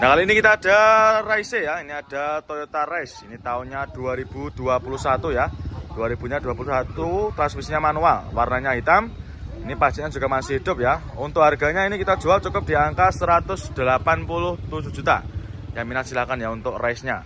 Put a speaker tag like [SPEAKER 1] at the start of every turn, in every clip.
[SPEAKER 1] Nah, kali ini kita ada Race ya. Ini ada Toyota Race. Ini tahunnya 2021 ya. 2000-nya 21, transmisinya manual, warnanya hitam. Ini pajaknya juga masih hidup ya. Untuk harganya ini kita jual cukup di angka 187 juta. Yang minat silakan ya untuk Race-nya.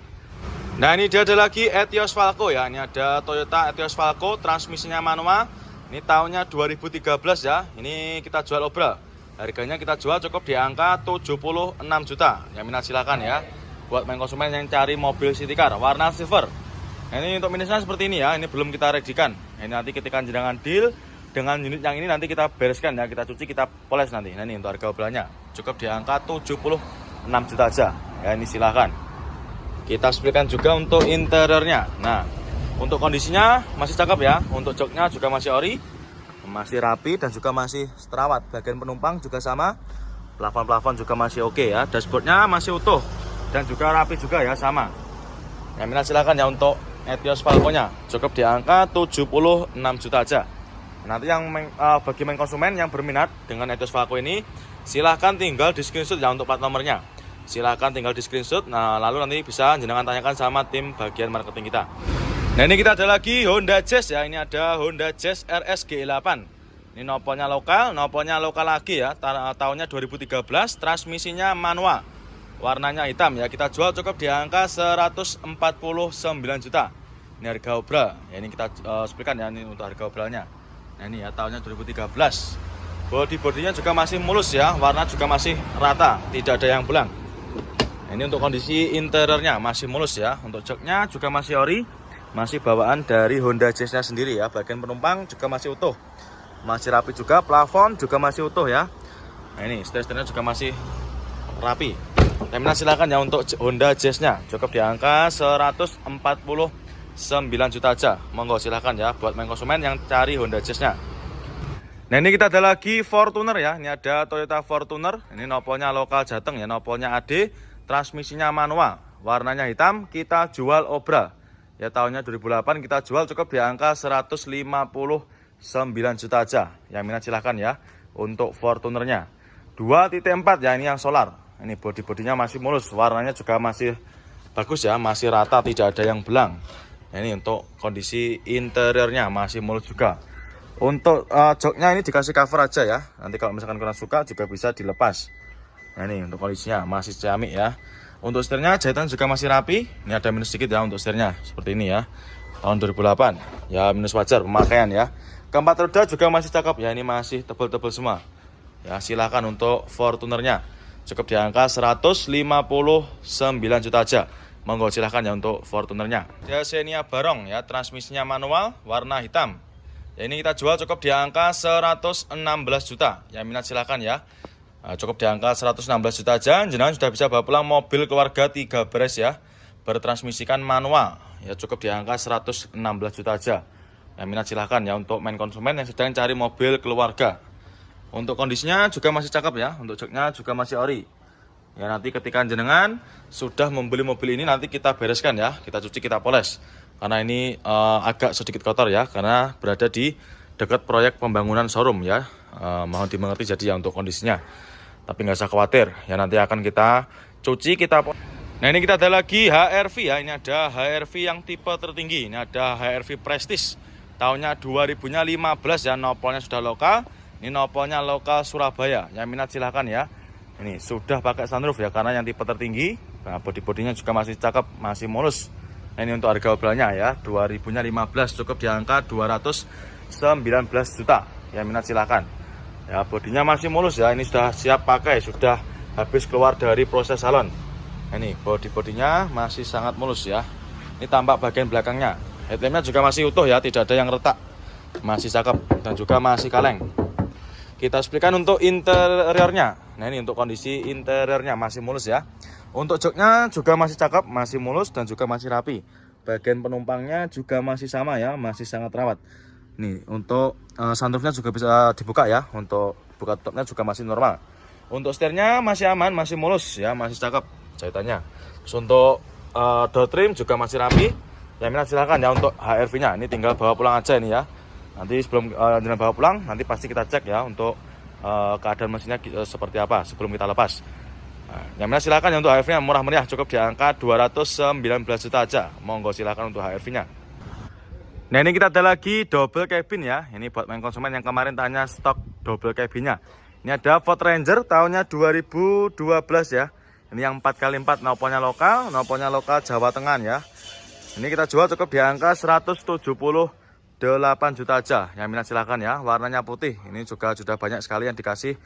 [SPEAKER 1] Nah, ini dia ada lagi Etios Falco ya. Ini ada Toyota Etios Falco, transmisinya manual. Ini tahunnya 2013 ya. Ini kita jual obral. Harganya kita jual cukup di angka 76 juta. Yang minat silakan ya. Buat main konsumen yang cari mobil city car warna silver. Nah, ini untuk minusnya seperti ini ya. Ini belum kita redikan. Ini nanti ketika jenengan deal dengan unit yang ini nanti kita bereskan ya. Kita cuci, kita poles nanti. Nah, ini untuk harga obrolannya cukup di angka 76 juta aja. Ya, ini silakan. Kita spilkan juga untuk interiornya. Nah, untuk kondisinya masih cakep ya. Untuk joknya juga masih ori, masih rapi dan juga masih terawat. Bagian penumpang juga sama, plafon-plafon juga masih oke ya. Dashboardnya masih utuh dan juga rapi juga ya, sama. Yang minat silakan ya untuk Etios Falco-nya cukup di angka 76 juta aja. Nanti yang bagi main konsumen yang berminat dengan Etios Falco ini, silahkan tinggal di screenshot ya untuk plat nomornya. Silahkan tinggal di screenshot. Nah, lalu nanti bisa jenengan tanyakan sama tim bagian marketing kita. Nah, ini kita ada lagi Honda Jazz ya. Ini ada Honda Jazz RS GE8. Ini noponya lokal lagi ya. Tahunnya 2013, transmisinya manual. Warnanya hitam ya. Kita jual cukup di angka 149 juta. Ini harga obral. Ya, ini kita spilkan ya, ini untuk harga obralnya. Nah, ini ya tahunnya 2013. Bodinya juga masih mulus ya. Warna juga masih rata, tidak ada yang belang. Nah, ini untuk kondisi interiornya masih mulus ya. Untuk joknya juga masih ori. Masih bawaan dari Honda Jazz-nya sendiri ya. Bagian penumpang juga masih utuh, masih rapi juga. Plafon juga masih utuh ya. Nah, ini setir-setirnya juga masih rapi. Terminal silakan ya untuk Honda Jazz-nya cukup di angka 149 juta aja. Monggo silakan ya buat main konsumen yang cari Honda Jazz-nya. Nah, ini kita ada lagi Fortuner ya. Ini ada Toyota Fortuner. Ini noponya lokal Jateng ya, noponya AD, transmisinya manual, warnanya hitam. Kita jual obral. Ya, tahunnya 2008, kita jual cukup di angka 159 juta aja. Yang minat silahkan ya untuk Fortunernya 2.4 ya, ini yang solar. Ini bodinya masih mulus, warnanya juga masih bagus ya, masih rata, tidak ada yang belang. Ini untuk kondisi interiornya masih mulus juga. Untuk joknya ini dikasih cover aja ya. Nanti kalau misalkan kurang suka juga bisa dilepas. Nah, ini untuk kondisinya masih ciamik ya. Untuk setirnya jahitan juga masih rapi. Ini ada minus sedikit ya untuk setirnya, seperti ini ya. Tahun 2008. Ya, minus wajar pemakaian ya. Keempat roda juga masih cakep ya, ini masih tebal-tebal semua. Ya, silakan untuk Fortunernya. Cukup di angka 159 juta aja. Monggo silahkan ya untuk Fortunernya. Ya, Xenia Barong ya, transmisinya manual, warna hitam. Ya, ini kita jual cukup di angka 116 juta. Yang minat silahkan ya. Nah, cukup di angka 116 juta aja. Jenengan sudah bisa bawa pulang mobil keluarga 3 beres ya, bertransmisikan manual. Ya, cukup di angka 116 juta aja. Yang minat silahkan ya untuk main konsumen yang sedang cari mobil keluarga. Untuk kondisinya juga masih cakep ya. Untuk joknya juga masih ori. Ya, nanti ketika jenengan sudah membeli mobil ini nanti kita bereskan ya. Kita cuci, kita poles. Karena ini agak sedikit kotor ya, karena berada di dekat proyek pembangunan showroom ya. Mohon dimengerti jadi ya untuk kondisinya. Tapi nggak usah khawatir ya, nanti akan kita cuci, kita. Nah, ini kita ada lagi HR-V ya. Ini ada HR-V yang tipe tertinggi. Ini ada HR-V Prestige. Tahunnya 2015 ya. Nopolnya sudah lokal. Ini nopolnya lokal Surabaya. Yang minat silahkan ya. Ini sudah pakai sunroof ya, karena yang tipe tertinggi. Nah, bodinya juga masih cakep, masih mulus. Nah, ini untuk harga obrolannya ya. 2015 cukup di angka 219 juta. Yang minat silahkan. Ya, bodinya masih mulus ya. Ini sudah siap pakai, sudah habis keluar dari proses salon. Ini bodinya masih sangat mulus ya. Ini tampak bagian belakangnya. Headlampnya juga masih utuh ya, tidak ada yang retak. Masih cakep dan juga masih kaleng. Kita spilkan untuk interiornya. Nah, ini untuk kondisi interiornya masih mulus ya. Untuk joknya juga masih cakep, masih mulus dan juga masih rapi. Bagian penumpangnya juga masih sama ya, masih sangat rawat. Nih, untuk sunroofnya juga bisa dibuka ya. Untuk buka tutupnya juga masih normal. Untuk setirnya masih aman, masih mulus ya, masih cakep jahitannya. Terus untuk door trim juga masih rapi. Yang minat silahkan ya untuk HR-V-nya. Ini tinggal bawa pulang aja ini ya. Nanti sebelum jenengan bawa pulang, nanti pasti kita cek ya untuk keadaan mesinnya seperti apa sebelum kita lepas. Nah, yang mana silakan ya untuk HRV-nya murah meriah, cukup di angka 219 juta aja. Monggo silakan untuk HRV-nya. Nah ini kita ada lagi double cabin ya. Ini buat main konsumen yang kemarin tanya stok double cabinnya. Ini ada Ford Ranger tahunnya 2012 ya. Ini yang 4x4 noponya lokal Jawa Tengah ya. Ini kita jual cukup di angka 178 juta aja. Yang minat silakan ya. Warnanya putih. Ini juga sudah banyak sekali yang dikasih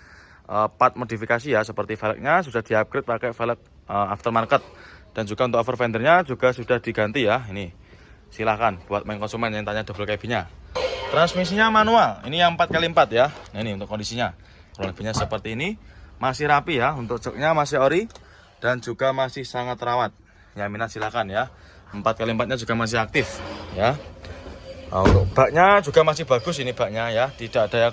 [SPEAKER 1] part modifikasi ya. Seperti velgnya sudah di-upgrade pakai velg aftermarket. Dan juga untuk over fendernya juga sudah diganti ya. Ini silahkan buat main konsumen yang tanya double cabinnya. Transmisinya manual. Ini yang 4x4 ya. Nah, ini untuk kondisinya. Kurang lebihnya seperti ini. Masih rapi ya. Untuk joknya masih ori. Dan juga masih sangat rawat. Yang minat silahkan ya. 4x4-nya juga masih aktif ya. Nah, untuk baknya juga masih bagus ini baknya ya. Tidak ada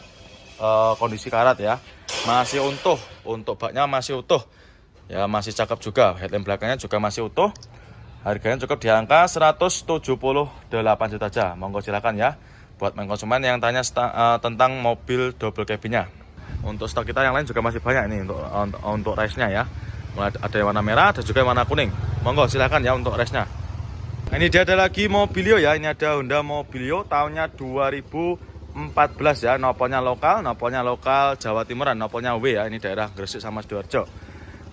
[SPEAKER 1] kondisi karat ya. Masih utuh. Untuk baknya masih utuh. Ya masih cakep juga. Headlamp belakangnya juga masih utuh. Harganya cukup di angka 178 juta aja. Monggo silakan ya. Buat main konsumen yang tanya tentang mobil double cabinnya. Untuk stok kita yang lain juga masih banyak ini untuk race-nya ya. Ada yang warna merah, ada juga yang warna kuning. Monggo silakan ya untuk race-nya. Nah, ini dia ada lagi Mobilio ya. Ini ada Honda Mobilio tahunnya 2014 ya. Noponya lokal Jawa Timuran, noponya W ya. Ini daerah Gresik sama Sidoarjo.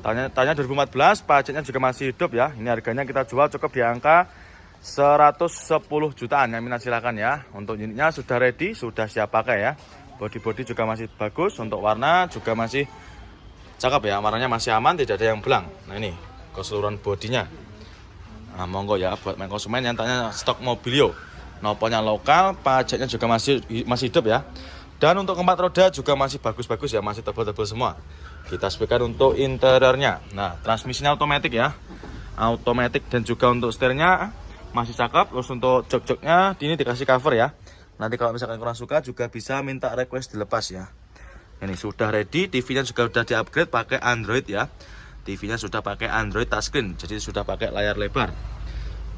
[SPEAKER 1] Tahunnya 2014, pajaknya juga masih hidup ya. Ini harganya kita jual cukup di angka 110 jutaan. Yang minat silakan ya. Untuk unitnya sudah ready, sudah siap pakai ya. Body juga masih bagus. Untuk warna juga masih cakep ya. Warnanya masih aman, tidak ada yang belang. Nah ini keseluruhan bodinya. Nah monggo ya buat main konsumen yang tanya stok Mobilio. Noponya lokal, pajaknya juga masih hidup ya. Dan untuk keempat roda juga masih bagus-bagus ya, masih tebal-tebal semua. Kita speaker untuk interiornya. Nah, transmisinya otomatis ya. Otomatis dan juga untuk setirnya masih cakep. Terus untuk jok-joknya ini dikasih cover ya. Nanti kalau misalkan kurang suka juga bisa minta request dilepas ya. Ini sudah ready, TV-nya juga sudah di-upgrade pakai Android ya. TV-nya sudah pakai Android touchscreen, jadi sudah pakai layar lebar.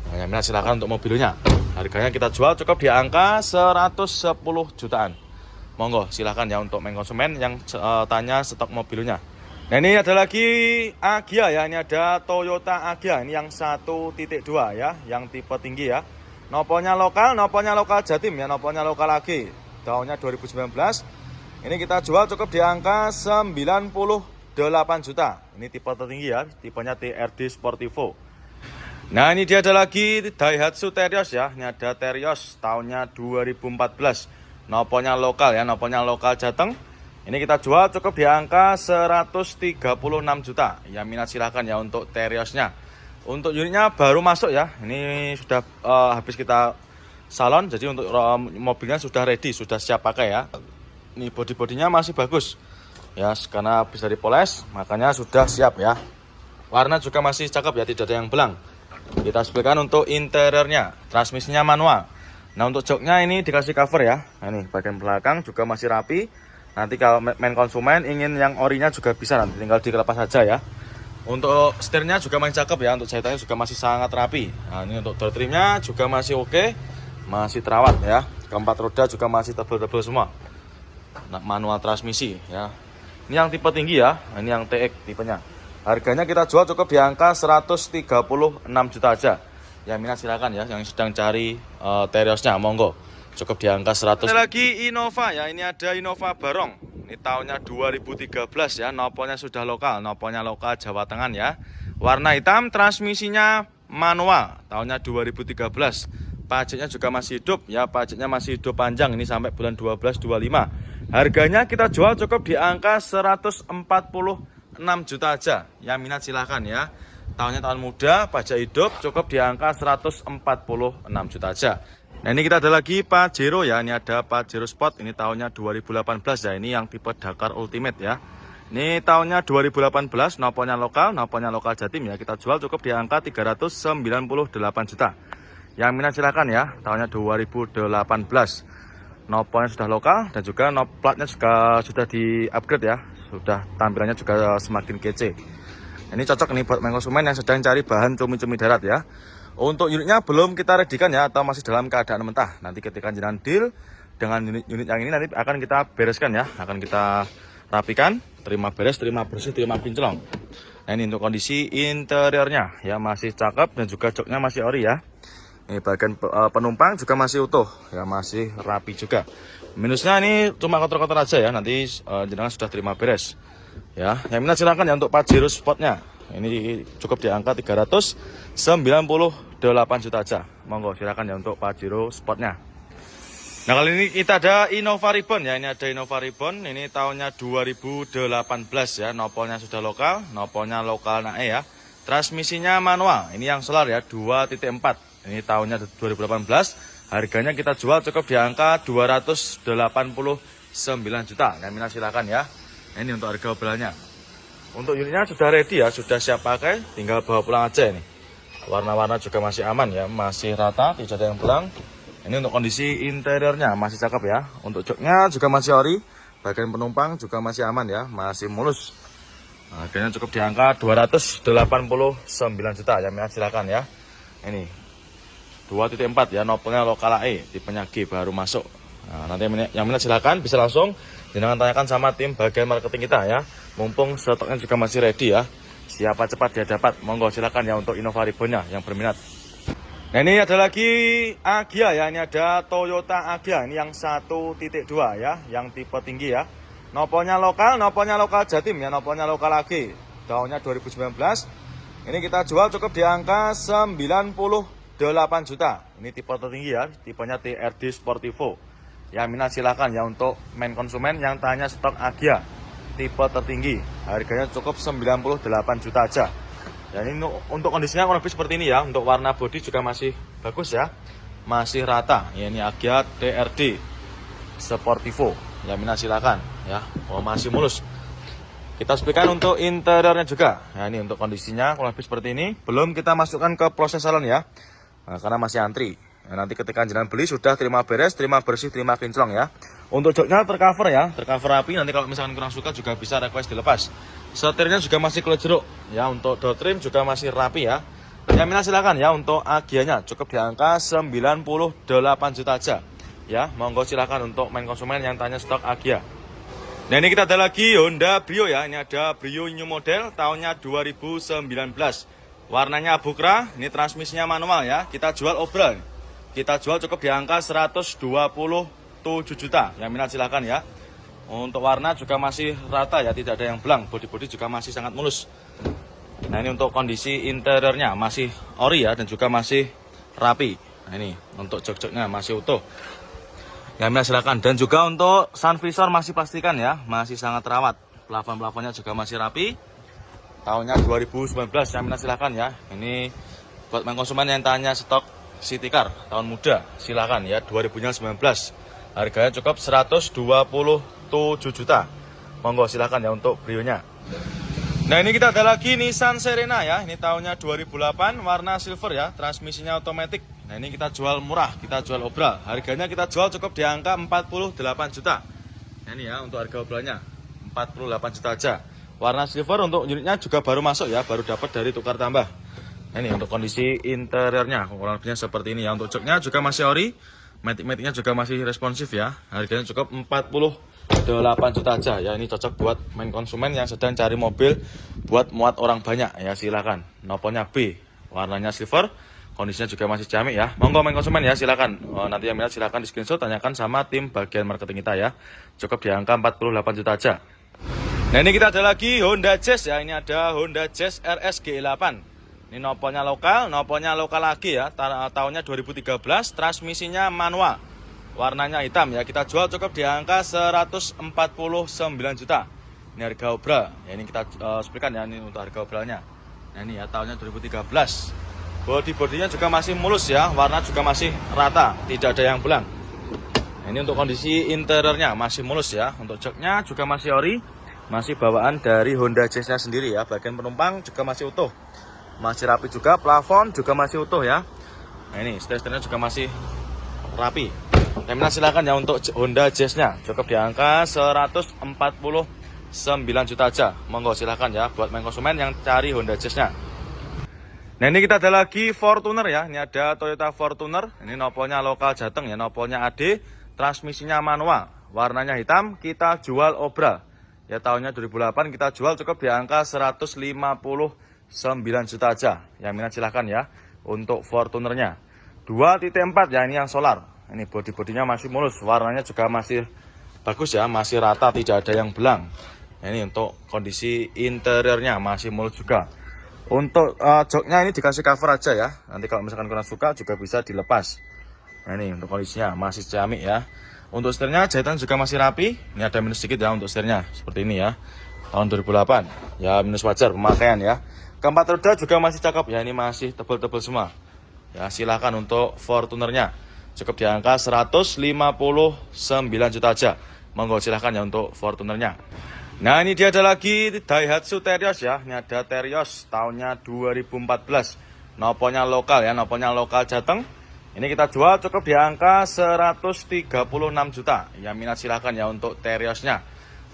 [SPEAKER 1] Nah, silakan untuk mobilnya. Harganya kita jual cukup di angka 110 jutaan. Monggo silahkan ya untuk main konsumen yang tanya stok mobilnya. Nah ini ada lagi Agya ya. Ini ada Toyota Agya. Ini yang 1.2 ya. Yang tipe tinggi ya. Noponya lokal Jatim ya. Noponya lokal AG. Tahunnya 2019. Ini kita jual cukup di angka 98 juta. Ini tipe tertinggi ya. Tipenya TRD Sportivo. Nah ini dia ada lagi Daihatsu Terios ya. Ini ada Terios tahunnya 2014. Noponya lokal ya, noponya lokal Jateng. Ini kita jual cukup di angka 136 juta. Yang minat silahkan ya untuk Teriosnya. Untuk unitnya baru masuk ya. Ini sudah habis kita salon. Jadi untuk mobilnya sudah ready, sudah siap pakai ya. Ini bodi-bodinya masih bagus. Ya, karena habis dari poles, makanya sudah siap ya. Warna juga masih cakep ya, tidak ada yang belang. Kita sebutkan untuk interiornya. Transmisinya manual. Nah untuk joknya ini dikasih cover ya. Nah, ini bagian belakang juga masih rapi. Nanti kalau main konsumen ingin yang orinya juga bisa, nanti tinggal dilepas saja ya. Untuk setirnya juga masih cakep ya. Untuk jahitannya juga masih sangat rapi. Nah ini untuk door trimnya juga masih oke, masih terawat ya. Keempat roda juga masih tebal-tebal semua. Nah, manual transmisi ya. Ini yang tipe tinggi ya. Nah, ini yang TX tipenya. Harganya kita jual cukup di angka 136 juta aja. Yang minat silakan ya, yang sedang cari Teriosnya monggo. Cukup di angka 100. Ada lagi Innova ya, ini ada Innova Barong. Ini tahunnya 2013 ya, noponya sudah lokal, noponya lokal Jawa Tengah ya. Warna hitam, transmisinya manual, tahunnya 2013. Pajaknya juga masih hidup ya, pajaknya masih hidup panjang, ini sampai bulan 12 25. Harganya kita jual cukup di angka 146 juta aja. Yang minat silahkan ya. Tahunnya tahun muda, pajak hidup, cukup di angka 146 juta aja. Nah ini kita ada lagi Pajero ya. Ini ada Pajero Sport, ini tahunnya 2018 ya. Ini yang tipe Dakar Ultimate ya. Ini tahunnya 2018, noponya lokal Jatim ya. Kita jual cukup di angka 398 juta. Yang minat silakan ya. Tahunnya 2018. Noponya sudah lokal dan juga platnya juga sudah di-upgrade ya. Sudah tampilannya juga semakin kece. Ini cocok nih buat main konsumen yang sedang cari bahan cumi-cumi darat ya. Untuk unitnya belum kita redikan ya, atau masih dalam keadaan mentah. Nanti ketika jenengan deal dengan unit yang ini nanti akan kita bereskan ya. Akan kita rapikan, terima beres, terima bersih, terima kinclong. Nah ini untuk kondisi interiornya ya, masih cakep dan juga joknya masih ori ya. Ini bagian penumpang juga masih utuh ya, masih rapi juga. Minusnya ini cuma kotor-kotor aja ya, nanti jenengan sudah terima beres ya. Yang minat silakan ya untuk Pajero Sportnya. Ini cukup di angka 398 juta aja. Monggo silakan ya untuk Pajero Sportnya. Nah kali ini kita ada Innova Ribbon ya, ini ada Innova Ribbon, ini tahunnya 2018 ya, nopolnya sudah lokal, nopolnya lokal nae ya. Transmisinya manual, ini yang solar ya, 2.4, ini tahunnya 2018, harganya kita jual cukup di angka 289 juta, yang minat silakan ya. Nah, ini untuk harga obrolannya. Untuk unitnya sudah ready ya, sudah siap pakai, tinggal bawa pulang aja ini. Warna-warna juga masih aman ya, masih rata, tidak ada yang belang. Ini untuk kondisi interiornya masih cakep ya. Untuk joknya juga masih ori. Bagian penumpang juga masih aman ya, masih mulus. Harganya cukup di angka 289 juta ya, silakan ya. Ini 2.4 ya, nopelnya lokal AE, tipenya G baru masuk. Nah, nanti yang minat silakan bisa langsung jangan tanyakan sama tim bagian marketing kita ya. Mumpung stoknya juga masih ready ya. Siapa cepat dia dapat. Monggo silakan ya untuk Innova Ribbonnya yang berminat. Nah ini ada lagi Agya ya, ini ada Toyota Agya, ini yang 1.2 ya, yang tipe tinggi ya. Nopolnya lokal Jatim ya, nopolnya lokal AG. Tahunnya 2019. Ini kita jual cukup di angka 98 juta. Ini tipe tertinggi ya, tipenya TRD Sportivo. Ya minat silakan ya untuk main konsumen yang tanya stok Agya tipe tertinggi. Harganya cukup 98 juta aja. Ya ini untuk kondisinya kurang lebih seperti ini ya. Untuk warna bodi juga masih bagus ya, masih rata ya. Ini Agya TRD Sportivo ya, minat silakan ya. Oh masih mulus. Kita speakan untuk interiornya juga. Nah ini untuk kondisinya kurang lebih seperti ini. Belum kita masukkan ke proses salon ya, karena masih antri. Nah, nanti ketika jenengan beli sudah terima beres, terima bersih, terima kinclong ya. Untuk joknya tercover ya, tercover rapi. Nanti kalau misalkan kurang suka juga bisa request dilepas. Setirnya juga masih kulit jeruk ya. Untuk door trim juga masih rapi ya. Yang minat silakan ya untuk Agyanya cukup di angka 98 juta aja ya. Monggo silakan untuk main konsumen yang tanya stok Agya. Nah ini kita ada lagi Honda Brio ya. Ini ada Brio new model tahunnya 2019. Warnanya Bukra. Ini transmisinya manual ya. Kita jual obral. Kita jual cukup di angka 127 juta. Yang minat silakan ya. Untuk warna juga masih rata ya, tidak ada yang belang. Bodi-bodi juga masih sangat mulus. Nah ini untuk kondisi interiornya masih ori ya, dan juga masih rapi. Nah ini untuk jok-joknya masih utuh. Yang minat silakan. Dan juga untuk sun visor masih pastikan ya, masih sangat terawat. Plafon-plafonnya juga masih rapi. Tahunnya 2019. Yang minat silakan ya. Ini buat konsumen yang tanya stok City Car tahun muda, silakan ya, 2019. Harganya cukup 127 juta. Monggo silakan ya untuk Brio-nya. Nah ini kita ada lagi Nissan Serena ya. Ini tahunnya 2008, warna silver ya, transmisinya otomatis. Nah ini kita jual murah, kita jual obral. Harganya kita jual cukup di angka 48 juta. Nah ini ya untuk harga obralnya 48 juta aja. Warna silver. Untuk unitnya juga baru masuk ya, baru dapat dari tukar tambah. Nah ini untuk kondisi interiornya kurang lebihnya seperti ini ya. Untuk joknya juga masih ori. Matic-maticnya juga masih responsif ya. Harganya cukup 48 juta aja ya. Ini cocok buat main konsumen yang sedang cari mobil buat muat orang banyak ya, silakan. Nopolnya B, warnanya silver, kondisinya juga masih ciamik ya. Monggo main konsumen ya, silakan. Nanti yang minat silakan di screenshot, tanyakan sama tim bagian marketing kita ya. Cukup di angka 48 juta aja. Nah ini kita ada lagi Honda Jazz ya. Ini ada Honda Jazz RS G8. Ini nopolnya lokal lagi ya, tahunnya 2013, transmisinya manual, warnanya hitam ya. Kita jual cukup di angka 149 juta. Ini harga obral ya, ini kita speakan ya, ini untuk harga obralnya. Nah ini ya, tahunnya 2013. Bodi-bodinya juga masih mulus ya, warna juga masih rata, tidak ada yang belang. Nah, ini untuk kondisi interiornya masih mulus ya. Untuk joknya juga masih ori, masih bawaan dari Honda Jazz-nya sendiri ya. Bagian penumpang juga masih utuh, masih rapi juga, plafon juga masih utuh ya. Nah ini setir-setirnya juga masih rapi. Nah silakan ya untuk Honda Jazz-nya cukup di angka 149 juta aja. Monggo silakan ya buat main konsumen yang cari Honda Jazz-nya. Nah ini kita ada lagi Fortuner ya. Ini ada Toyota Fortuner. Ini nopolnya lokal Jateng ya, nopolnya AD, transmisinya manual, warnanya hitam. Kita jual obral. Ya tahunnya 2008 kita jual cukup di angka 159 juta aja. Yang minat silahkan ya. Untuk Fortunernya 2.4 ya, ini yang solar. Ini bodi-bodinya masih mulus, warnanya juga masih bagus ya, masih rata, tidak ada yang belang. Ini untuk kondisi interiornya masih mulus juga. Untuk joknya ini dikasih cover aja ya. Nanti kalau misalkan kurang suka juga bisa dilepas. Nah ini untuk kondisinya masih ciamik ya. Untuk setirnya jahitan juga masih rapi. Ini ada minus sedikit ya untuk setirnya, seperti ini ya. Tahun 2008 ya, minus wajar pemakaian ya. Keempat roda juga masih cakep ya, ini masih tebal-tebal semua. Ya silahkan untuk Fortunernya cukup di angka 159 juta aja. Monggo silahkan ya untuk Fortunernya. Nah ini dia ada lagi Daihatsu Terios ya. Ini ada Terios tahunnya 2014. Noponya lokal ya, noponya lokal Jateng. Ini kita jual cukup di angka 136 juta. Yang minat silahkan ya untuk Teriosnya.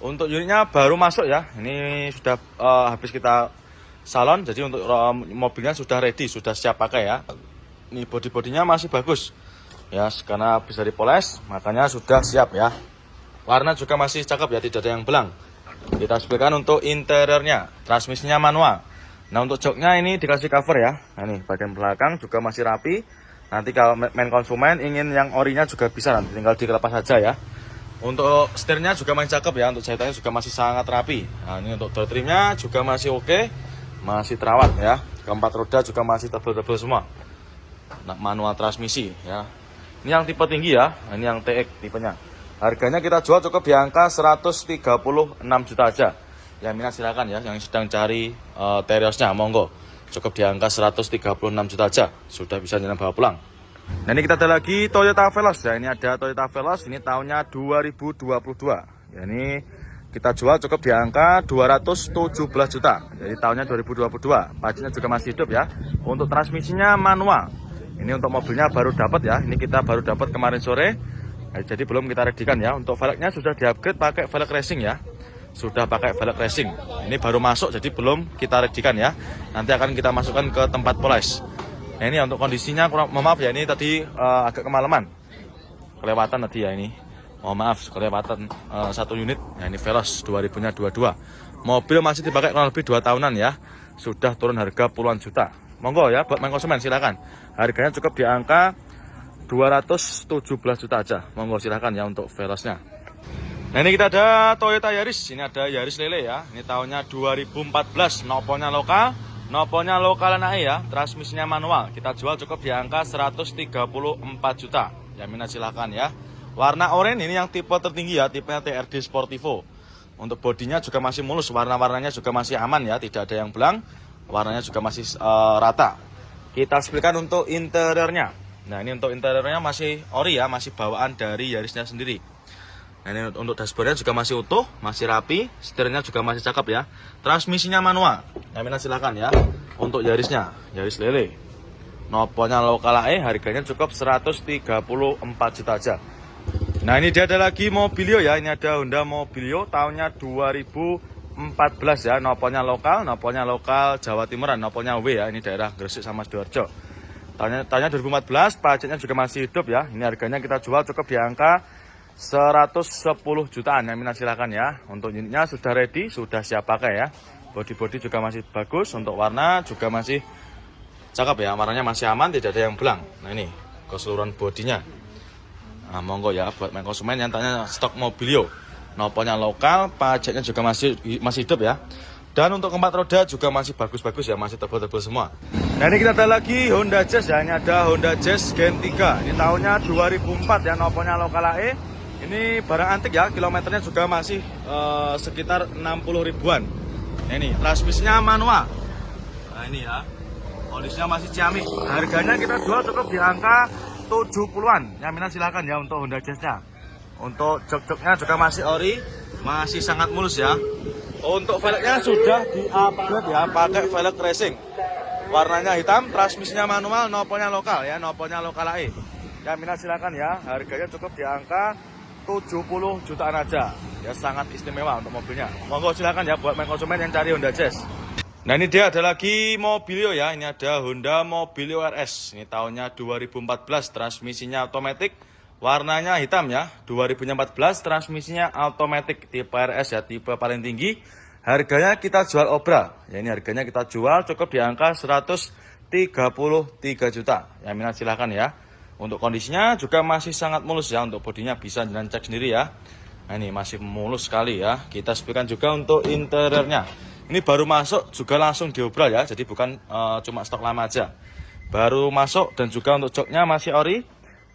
[SPEAKER 1] Untuk unitnya baru masuk ya. Ini sudah habis kita salon. Jadi untuk mobilnya sudah ready, sudah siap pakai ya. Ini bodi-bodinya masih bagus. Ya, karena bisa dipoles, makanya sudah siap ya. Warna juga masih cakep ya, tidak ada yang belang. Kita sebutkan untuk interiornya, transmisinya manual. Nah untuk joknya ini dikasih cover ya. Nah ini bagian belakang juga masih rapi. Nanti kalau main konsumen ingin yang orinya juga bisa, nanti tinggal dilepas saja ya. Untuk setirnya juga masih cakep ya, untuk jahitannya juga masih sangat rapi. Nah ini untuk door trimnya juga masih oke, masih terawat ya. Keempat roda juga masih tebal-tebal semua. Nah, manual transmisi ya. Ini yang tipe tinggi ya, ini yang TX tipenya. Harganya kita jual cukup di angka 136 juta aja. Yang minat silakan ya, yang sedang cari Teriosnya monggo. Cukup di angka 136 juta aja, sudah bisa jalan bawa pulang. Nah ini kita ada lagi Toyota Veloz ya, ini ada Toyota Veloz, ini tahunnya 2022. Ya ini kita jual cukup di angka 217 juta. Jadi tahunnya 2022. Pajaknya juga masih hidup ya. Untuk transmisinya manual. Ini untuk mobilnya baru dapat ya. Ini kita baru dapat kemarin sore. Nah, jadi belum kita redikan ya. Untuk velgnya sudah di-upgrade pakai velg racing ya. Sudah pakai velg racing. Ini baru masuk jadi belum kita redikan ya. Nanti akan kita masukkan ke tempat poles. Nah, ini untuk kondisinya kurang, maaf ya, ini tadi agak kemalaman. Kelewatan tadi ya ini. Mohon maaf, kelewatan satu unit. Nah, ini Veloz 2000-nya 22. Mobil masih dipakai kurang lebih 2 tahunan ya. Sudah turun harga puluhan juta. Monggo ya buat main konsumen silakan. Harganya cukup di angka 217 juta aja. Monggo silakan ya untuk Veloznya. Nah ini kita ada Toyota Yaris. Ini ada Yaris Lele ya. Ini tahunnya 2014. Noponya lokal naik ya. Transmisinya manual. Kita jual cukup di angka 134 juta. Ya minat silakan ya. Warna oranye ini yang tipe tertinggi ya. Tipenya TRD Sportivo. Untuk bodinya juga masih mulus. Warna-warnanya juga masih aman ya. Tidak ada yang belang. Warnanya juga masih rata. Kita spilkan untuk interiornya. Nah ini untuk interiornya masih ori ya, masih bawaan dari Yarisnya sendiri. Nah ini untuk dashboardnya juga masih utuh, masih rapi. Setirnya juga masih cakep ya. Transmisinya manual. Nah minat silakan ya. Untuk Yarisnya, Yaris Lele. Noponya lokal AE, harganya cukup 134 juta aja. Nah ini dia ada lagi Mobilio ya. Ini ada Honda Mobilio tahunnya 2014 ya, noponya lokal Jawa Timuran, noponya W ya, ini daerah Gresik sama Sidoarjo. Tahunnya 2014, pajaknya juga masih hidup ya. Ini harganya kita jual cukup di angka 110 jutaan. Yang minat silakan ya. Untuk unitnya sudah ready, sudah siap pakai ya. Bodi-bodi juga masih bagus, untuk warna juga masih cakep ya, warnanya masih aman, tidak ada yang belang. Nah ini keseluruhan bodinya. Nah monggo ya buat main konsumen yang tanya stok Mobilio. Noponya lokal, pajaknya juga masih hidup ya. Dan untuk keempat roda juga masih bagus-bagus ya, masih tebal-tebal semua. Nah ini kita ada lagi Honda Jazz ya, ini ada Honda Jazz Gen 3. Ini tahunnya 2004 ya, noponya lokal AE. Ini barang antik ya, kilometernya juga masih sekitar 60 ribuan. Nah ini transmisinya manual. Nah ini ya, kondisinya masih ciamik. Harganya kita jual cukup di angka 70-an. Yang minat silakan ya untuk Honda Jazz-nya. Untuk jok-joknya juga masih ori, masih sangat mulus ya. Untuk velgnya sudah di-upgrade ya, pakai velg racing. Warnanya hitam, transmisinya manual, noponya lokal ya, noponya lokal AE. Yang minat silakan ya, harganya cukup di angka 70 jutaan aja. Ya sangat istimewa untuk mobilnya. Monggo silakan ya buat main konsumen yang cari Honda Jazz. Nah ini dia ada lagi Mobilio ya, ini ada Honda Mobilio RS. Ini tahunnya 2014, transmisinya otomatis. Warnanya hitam ya, 2014, transmisinya automatic tipe RS ya, tipe paling tinggi. Harganya kita jual obral. Ya, ini harganya kita jual cukup di angka 133 juta. Yang minat silahkan ya. Untuk kondisinya juga masih sangat mulus ya, untuk bodinya bisa jalan cek sendiri ya. Nah, ini masih mulus sekali ya. Kita sepikan juga untuk interiornya. Ini baru masuk juga langsung diobral ya, jadi bukan cuma stok lama aja. Baru masuk dan juga untuk joknya masih ori.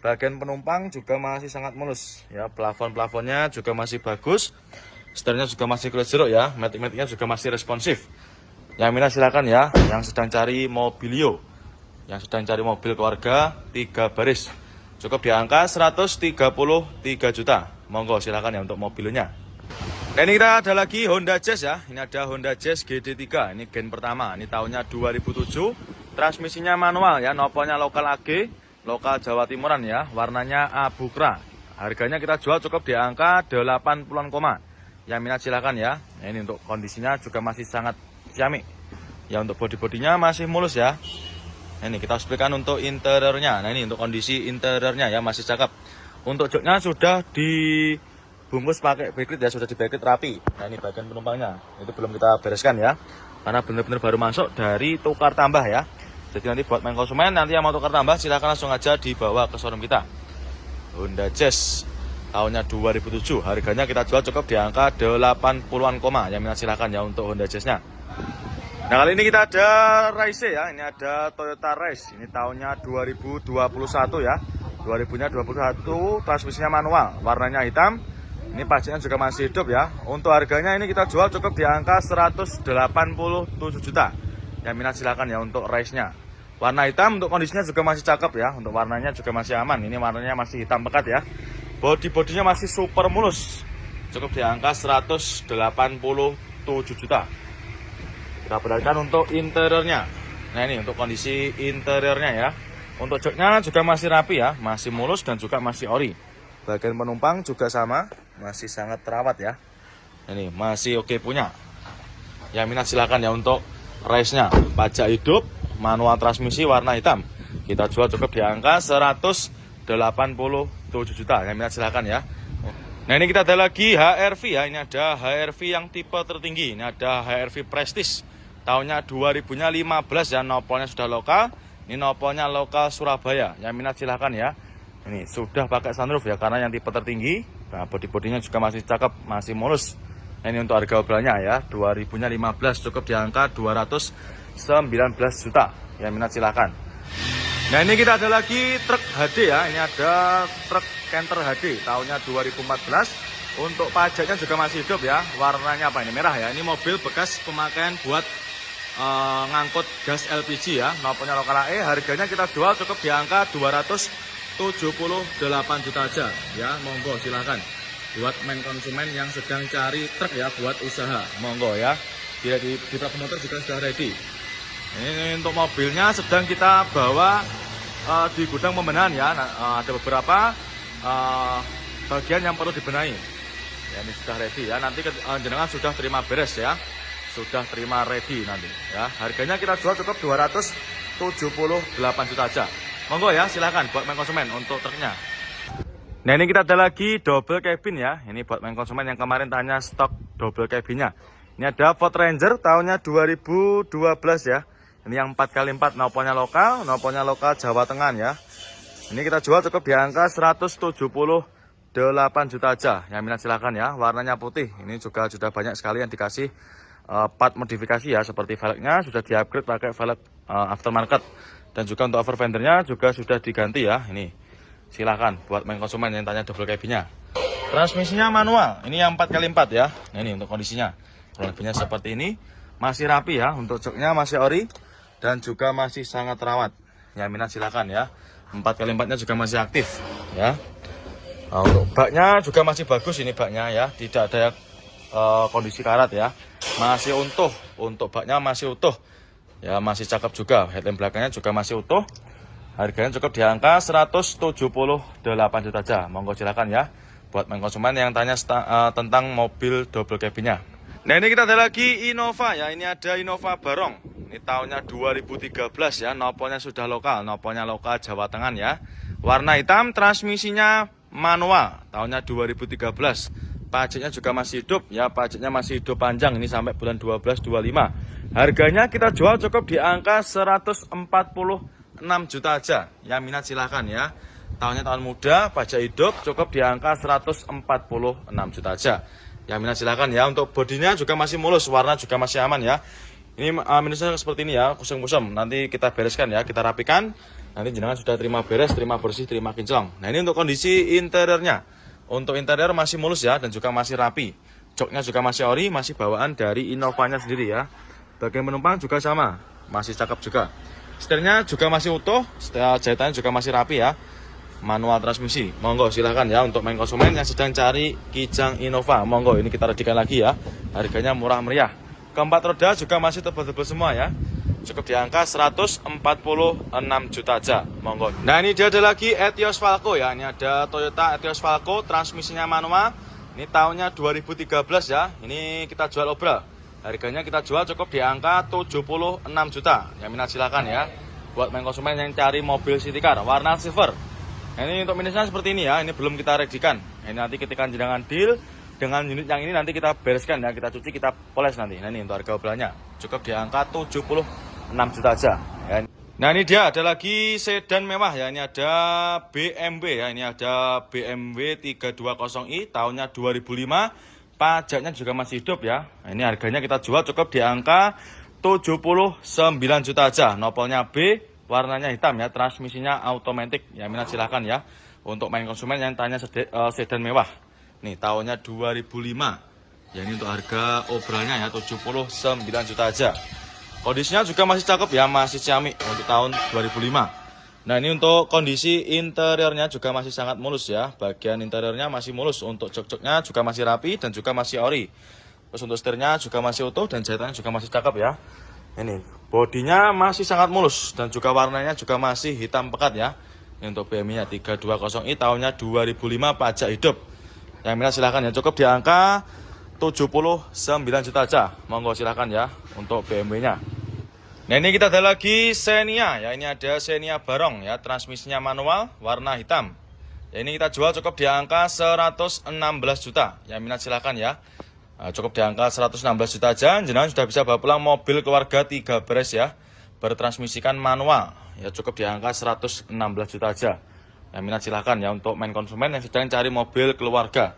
[SPEAKER 1] Bagian penumpang juga masih sangat mulus ya, plafon-plafonnya juga masih bagus. Setirnya juga masih kulit jeruk ya, matic-maticnya juga masih responsif. Yang minat silakan ya, yang sedang cari mobilio, yang sedang cari mobil keluarga 3 baris. Cukup di angka 133 juta. Monggo silakan ya untuk mobilnya. Nah, ini kita ada lagi Honda Jazz ya. Ini ada Honda Jazz GD3. Ini gen pertama. Ini tahunnya 2007. Transmisinya manual ya, nopolnya lokal AG. Lokal Jawa Timuran ya, warnanya abu kera. Harganya kita jual cukup di angka 80-an koma. Yang minat silakan ya. Nah, ini untuk kondisinya juga masih sangat ciamik. Ya, untuk bodi-bodinya masih mulus ya. Nah, ini kita sepikan untuk interiornya. Nah, ini untuk kondisi interiornya ya, masih cakep. Untuk joknya sudah dibungkus pakai backlit ya, sudah di backlit rapi. Nah, ini bagian penumpangnya. Itu belum kita bereskan ya. Karena benar-benar baru masuk dari tukar tambah ya. Jadi nanti buat main konsumen, nanti yang mau tukar tambah silahkan langsung aja dibawa ke showroom kita. Honda Jazz tahunnya 2007. Harganya kita jual cukup di angka 80-an koma. Yang minat silahkan ya untuk Honda Jazz-nya. Nah, kali ini kita ada Rise ya. Ini ada Toyota Rise. Ini tahunnya 2021 ya. 2000-nya 21, transmisinya manual. Warnanya hitam. Ini pajaknya juga masih hidup ya. Untuk harganya ini kita jual cukup di angka 187 juta. Yang minat silakan ya untuk Rise-nya. Warna hitam, untuk kondisinya juga masih cakep ya. Untuk warnanya juga masih aman. Ini warnanya masih hitam pekat ya. Bodi-bodinya masih super mulus. Cukup di angka 187 juta. Kita perhatikan untuk interiornya. Nah, ini untuk kondisi interiornya ya. Untuk joknya juga masih rapi ya, masih mulus dan juga masih ori. Bagian penumpang juga sama, masih sangat terawat ya. Ini masih oke punya. Yang minat silakan ya untuk Rise-nya. Pajak hidup, manual transmisi warna hitam. Kita jual cukup di angka 187 juta. Yang minat silakan ya. Nah, ini kita ada lagi HR-V ya. Ini ada HR-V yang tipe tertinggi. Ini ada HR-V Prestige. Tahunnya 2015 ya, nopolnya sudah lokal. Ini nopolnya lokal Surabaya. Yang minat silahkan ya. Ini sudah pakai sunroof ya, karena yang tipe tertinggi. Nah, bodi-bodinya juga masih cakep, masih mulus. Nah, ini untuk harga obrolannya ya, 2015 cukup di angka 219 juta. Yang minat silahkan. Nah, ini kita ada lagi truk HD ya. Ini ada truk Canter HD tahunnya 2014. Untuk pajaknya juga masih hidup ya. Warnanya apa ini? Merah ya. Ini mobil bekas pemakaian buat ngangkut gas LPG ya. Nopolnya lokal AE. Harganya kita jual cukup di angka 278 juta aja ya. Monggo silahkan. Buat main konsumen yang sedang cari truk ya, buat usaha. Monggo ya. Di Prap Motor juga sudah ready. Ini untuk mobilnya sedang kita bawa di gudang pembenahan ya. Nah, ada beberapa bagian yang perlu dibenahi. Ya, ini sudah ready ya. Nanti jenengan sudah terima beres ya. Sudah terima ready nanti ya. Harganya kita jual cukup 278 juta aja. Monggo ya, silakan buat main konsumen untuk truknya. Nah, ini kita ada lagi double cabin ya. Ini buat main konsumen yang kemarin tanya stok double cabinnya. Ini ada Ford Ranger tahunnya 2012 ya. Ini yang 4x4, nopolnya lokal Jawa Tengah ya. Ini kita jual cukup di angka 178 juta aja. Yang minat silakan ya. Warnanya putih. Ini juga sudah banyak sekali yang dikasih part modifikasi ya. Seperti velgnya sudah di-upgrade pakai velg aftermarket. Dan juga untuk over fendernya juga sudah diganti ya. Ini silahkan buat main konsumen yang tanya double cabinnya. Transmisinya manual. Ini yang 4x4 ya. Nah, ini untuk kondisinya. Kurang lebihnya seperti ini. Masih rapi ya. Untuk joknya masih ori. Dan juga masih sangat terawat. Yang minat silakan ya. 4x4-nya juga masih aktif ya. Nah, untuk baknya juga masih bagus ini baknya ya. Tidak ada kondisi karat ya. Masih utuh. Untuk baknya masih utuh. Ya, masih cakep juga. Headlamp belakangnya juga masih utuh. Harganya cukup di angka 178 juta aja. Monggo silakan ya. Buat main konsumen yang tanya tentang mobil double cabinnya. Nah, ini kita ada lagi Innova ya. Ini ada Innova Barong. Ini tahunnya 2013 ya. Nopolnya sudah lokal. Nopolnya lokal Jawa Tengah ya. Warna hitam, transmisinya manual, tahunnya 2013. Pajaknya juga masih hidup ya, pajaknya masih hidup panjang ini sampai bulan 12-25. Harganya kita jual cukup di angka 146 juta aja. Yang minat silahkan ya. Tahunnya tahun muda, pajak hidup, cukup di angka 146 juta aja. Yang minat silahkan ya. Untuk bodinya juga masih mulus, warna juga masih aman ya. Ini minusnya seperti ini ya, kusam-kusam. Nanti kita bereskan ya, kita rapikan. Nanti jenengan sudah terima beres, terima bersih, terima kinclong. Nah ini untuk kondisi interiornya. Untuk interior masih mulus ya, dan juga masih rapi. Joknya juga masih ori, masih bawaan dari Innovanya sendiri ya. Bagian penumpang juga sama, masih cakep juga. Setirnya juga masih utuh, jahitannya juga masih rapi ya. Manual transmisi, monggo silahkan ya untuk main konsumen yang sedang cari Kijang Innova. Monggo, ini kita readikan lagi ya. Harganya murah meriah. Keempat roda juga masih tebal-tebal semua ya. Cukup di angka 146 juta aja, monggo. Nah ini dia ada lagi Etios Falco ya. Ini ada Toyota Etios Falco, transmisinya manual. Ini tahunnya 2013 ya. Ini kita jual obral. Harganya kita jual cukup di angka 76 juta. Yang minat silakan ya. Buat main konsumen yang cari mobil city car warna silver. Nah, ini untuk minusnya seperti ini ya. Ini belum kita readikan. Ini nanti ketika jenengan deal dengan unit yang ini nanti kita bereskan ya. Kita cuci, kita poles nanti. Nah ini untuk harga obralnya cukup di angka 76 juta aja ya. Nah ini dia ada lagi sedan mewah ya. Ini ada BMW ya. Ini ada BMW 320i tahunnya 2005. Pajaknya juga masih hidup ya. Nah, ini harganya kita jual cukup di angka 79 juta aja. Nopolnya B, warnanya hitam ya. Transmisinya automatic. Ya minat silahkan ya. Untuk main konsumen yang tanya sedan mewah. Nih tahunnya 2005. Ya ini untuk harga obralnya ya 79 juta aja. Kondisinya juga masih cakep ya, masih ciamik untuk tahun 2005. Nah ini untuk kondisi interiornya juga masih sangat mulus ya. Bagian interiornya masih mulus, untuk jok-joknya juga masih rapi dan juga masih ori. Terus untuk setirnya juga masih utuh dan jahitannya juga masih cakep ya. Ini bodinya masih sangat mulus dan juga warnanya juga masih hitam pekat ya. Ini untuk BMW-nya 320i tahunnya 2005, pajak hidup. Yang minat silahkan ya, cukup di angka 79 juta aja. Monggo silahkan ya untuk BMW-nya. Nah ini kita ada lagi Xenia ya. Ini ada Xenia Barong ya, transmisinya manual, warna hitam. Ya ini kita jual cukup di angka 116 juta. Yang minat silahkan ya. Nah, cukup di angka 116 juta aja. Jenengan sudah bisa bawa pulang mobil keluarga 3 beres ya. Bertransmisikan manual. Ya cukup di angka 116 juta aja. Yang minat silahkan ya untuk main konsumen yang sedang cari mobil keluarga.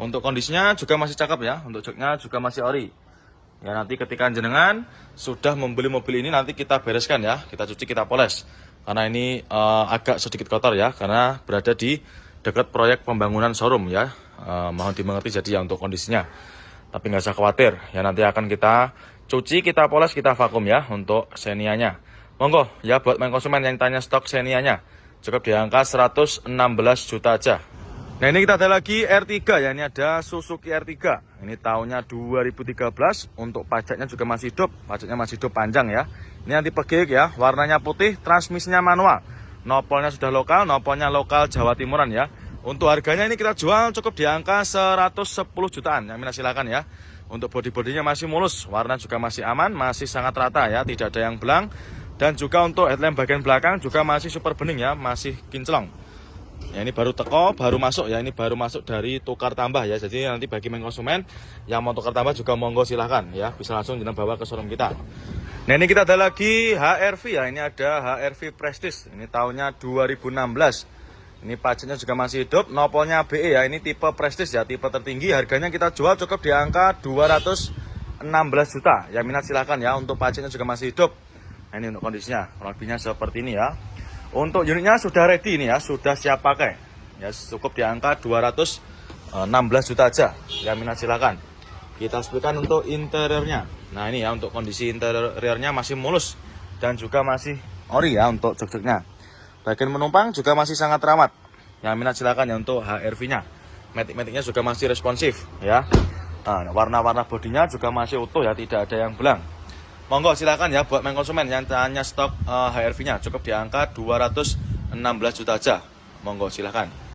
[SPEAKER 1] Untuk kondisinya juga masih cakep ya. Untuk joknya juga masih ori. Ya nanti ketika jenengan sudah membeli mobil ini nanti kita bereskan ya. Kita cuci, kita poles. Karena ini agak sedikit kotor ya. Karena berada di dekat proyek pembangunan showroom ya. Mohon dimengerti jadi ya untuk kondisinya. Tapi nggak usah khawatir. Ya nanti akan kita cuci, kita poles, kita vakum ya untuk Xenia-nya. Monggo ya buat main konsumen yang tanya stok Xenia-nya. Cukup di angka 116 juta aja. Nah ini kita ada lagi R3 ya. Ini ada Suzuki R3. Ini tahunnya 2013. Untuk pajaknya juga masih hidup. Pajaknya masih hidup panjang ya. Ini nanti pegik ya. Warnanya putih, transmisinya manual. Nopolnya sudah lokal, nopolnya lokal Jawa Timuran ya. Untuk harganya ini kita jual cukup di angka 110 jutaan. Yang minat silakan ya. Untuk bodi-bodinya masih mulus. Warna juga masih aman, masih sangat rata ya. Tidak ada yang belang. Dan juga untuk headlamp bagian belakang juga masih super bening ya. Masih kinclong. Ya ini baru teko, baru masuk ya. Ini baru masuk dari tukar tambah ya. Jadi nanti bagi main konsumen yang mau tukar tambah juga monggo silahkan ya. Bisa langsung jangan bawa ke showroom kita. Nah ini kita ada lagi HR-V ya. Ini ada HR-V Prestige. Ini tahunnya 2016. Ini pajaknya juga masih hidup. Nopolnya BE ya. Ini tipe Prestige ya, tipe tertinggi. Harganya kita jual cukup di angka 216 juta. Yang minat silahkan ya. Untuk pajaknya juga masih hidup. Nah ini untuk kondisinya. Kurang lebihnya seperti ini ya. Untuk unitnya sudah ready ini ya, sudah siap pakai. Ya cukup di angka 216 juta aja. Yang minat silakan. Kita sebutkan untuk interiornya. Nah ini ya untuk kondisi interiornya masih mulus dan juga masih ori ya untuk jok-joknya. Bagian penumpang juga masih sangat ramah. Yang minat silakan ya untuk HR-V-nya. Matic-maticnya juga masih responsif ya. Nah, warna-warna bodinya juga masih utuh ya, tidak ada yang belang. Monggo silakan ya buat main konsumen yang tanya stok HR-V-nya cukup di angka 216 juta aja. Monggo silakan.